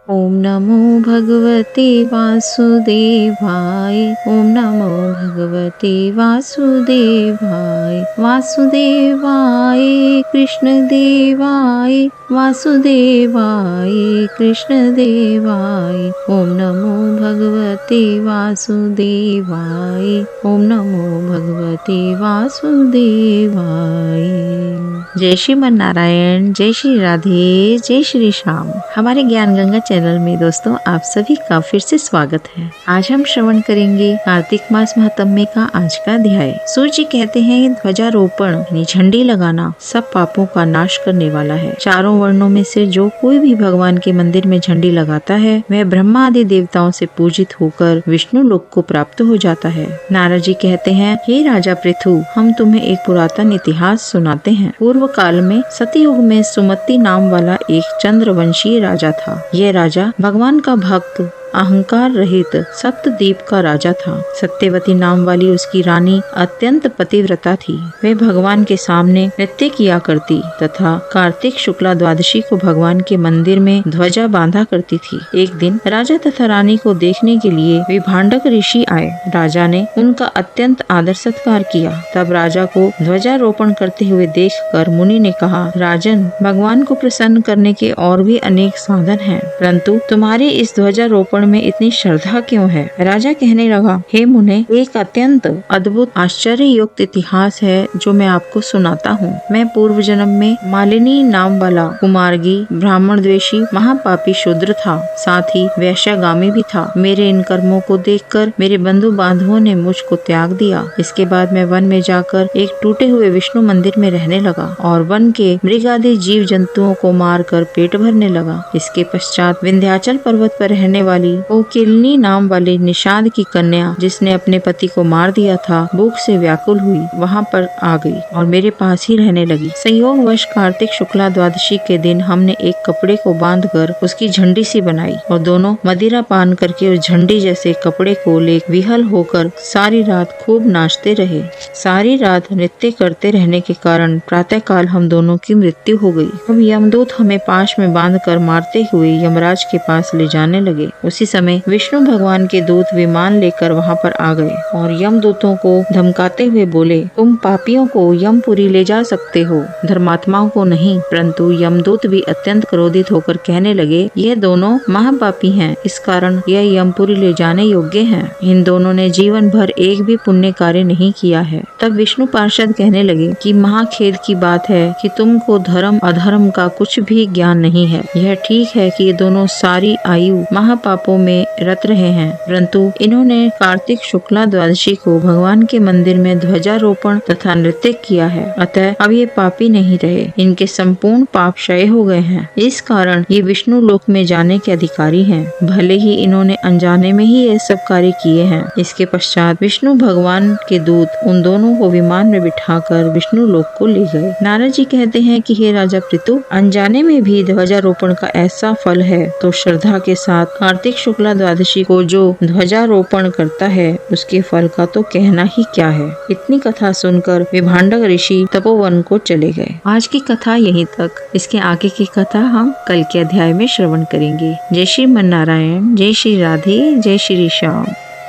ओम नमो भगवते वासुदेवाय। ओम नमो भगवते वासुदेवाय। वासुदेवाय कृष्ण देवाय। वासुदेवाय कृष्ण देवाय। ओम नमो भगवते वासुदेवाय। ओम नमो भगवते वासुदेवाय। जय श्रीमन नारायण, जय श्री राधे, जय श्री श्याम। हमारे ज्ञान गंगा चैनल में दोस्तों आप सभी का फिर से स्वागत है। आज हम श्रवण करेंगे कार्तिक मास महात्म्य का आज का अध्याय। सूर्य जी कहते हैं ध्वजारोपण यानी झंडी लगाना सब पापों का नाश करने वाला है। चारों वर्णों में से जो कोई भी भगवान के मंदिर में झंडी लगाता है वह ब्रह्मा आदि देवताओं से पूजित होकर विष्णु लोक को प्राप्त हो जाता है। नारद जी कहते हैं, हे राजा पृथु, हम तुम्हें एक पुरातन इतिहास सुनाते हैं। पूर्व काल में सतयुग में सुमति नाम वाला एक चंद्रवंशीय राजा था। यह राजा भगवान का भक्त, अहंकार रहित सप्तद्वीप का राजा था। सत्यवती नाम वाली उसकी रानी अत्यंत पतिव्रता थी। वह भगवान के सामने नृत्य किया करती तथा कार्तिक शुक्ला द्वादशी को भगवान के मंदिर में ध्वजा बांधा करती थी। एक दिन राजा तथा रानी को देखने के लिए विभांडक ऋषि आए। राजा ने उनका अत्यंत आदर सत्कार किया। तब राजा को ध्वजारोपण करते हुए देखकर मुनि ने कहा, राजन, भगवान को प्रसन्न करने के और भी अनेक साधन हैं, परंतु तुम्हारी इस ध्वजारोपण में इतनी श्रद्धा क्यों है? राजा कहने लगा, हे मुने, एक अत्यंत अद्भुत आश्चर्य युक्त इतिहास है जो मैं आपको सुनाता हूँ। मैं पूर्व जन्म में मालिनी नाम वाला कुमार्गी, ब्राह्मण द्वेषी, महापापी शूद्र था, साथ ही वैश्यागामी भी था। मेरे इन कर्मों को देखकर मेरे बंधु बांधवों ने मुझको त्याग दिया। इसके बाद मैं वन में जाकर एक टूटे हुए विष्णु मंदिर में रहने लगा और वन के मृग आदि जीव जंतुओं को मारकर पेट भरने लगा। इसके पश्चात विंध्याचल पर्वत पर रहने वाली कोकिलनी नाम वाली निषाद की कन्या, जिसने अपने पति को मार दिया था, भूख से व्याकुल हुई, वहाँ पर आ गई और मेरे पास ही रहने लगी। संयोगवश कार्तिक शुक्ला द्वादशी के दिन हमने एक कपड़े को बांधकर उसकी झंडी सी बनाई और दोनों मदिरा पान करके उस झंडी जैसे कपड़े को ले विहल होकर सारी रात खूब नाचते रहे। सारी रात नृत्य करते रहने के कारण प्रातः काल हम दोनों की मृत्यु हो गई। अब यमदूत हमें पाश में बांधकर मारते हुए यमराज के पास ले जाने लगे। उसी समय विष्णु भगवान के दूत विमान लेकर वहाँ पर आ गए और यमदूतों को धमकाते हुए बोले, तुम पापियों को यमपुरी ले जा सकते हो, धर्मात्माओं को नहीं। परंतु यमदूत भी अत्यंत क्रोधित होकर कहने लगे, यह दोनों महापापी हैं, इस कारण यह यमपुरी ले जाने योग्य हैं। इन दोनों ने जीवन भर एक भी पुण्य कार्य नहीं किया है। तब विष्णु पार्षद कहने लगे कि महाखेद की बात है कि तुमको धर्म अधर्म का कुछ भी ज्ञान नहीं है। यह ठीक है कि ये दोनों सारी आयु महापापों में रत रहे हैं, परंतु इन्होंने कार्तिक शुक्ला द्वादशी को भगवान के मंदिर में ध्वजारोपण तथा नृत्य किया है। अतः अब ये पापी नहीं रहे, इनके संपूर्ण पाप क्षय हो गए हैं। इस कारण ये विष्णु लोक में जाने के अधिकारी हैं। भले ही इन्होंने अनजाने में ही ये सब कार्य किए हैं। इसके पश्चात विष्णु भगवान के दूत उन दोनों को विमान में बिठाकर विष्णु लोक को ले गए। नारद जी कहते हैं कि हे राजा पृथु, अनजाने में भी ध्वजारोपण का ऐसा फल है, तो श्रद्धा के साथ कार्तिक शुक्ला द्वादशी को जो ध्वजारोपण करता है उसके फल का तो कहना ही क्या है। इतनी कथा सुनकर विभांडक ऋषि तपोवन को चले गए। आज की कथा यहीं तक। इसके आगे की कथा हम कल के अध्याय में श्रवण करेंगे। जय श्री मन नारायण, जय श्री राधे, जय श्री श्याम।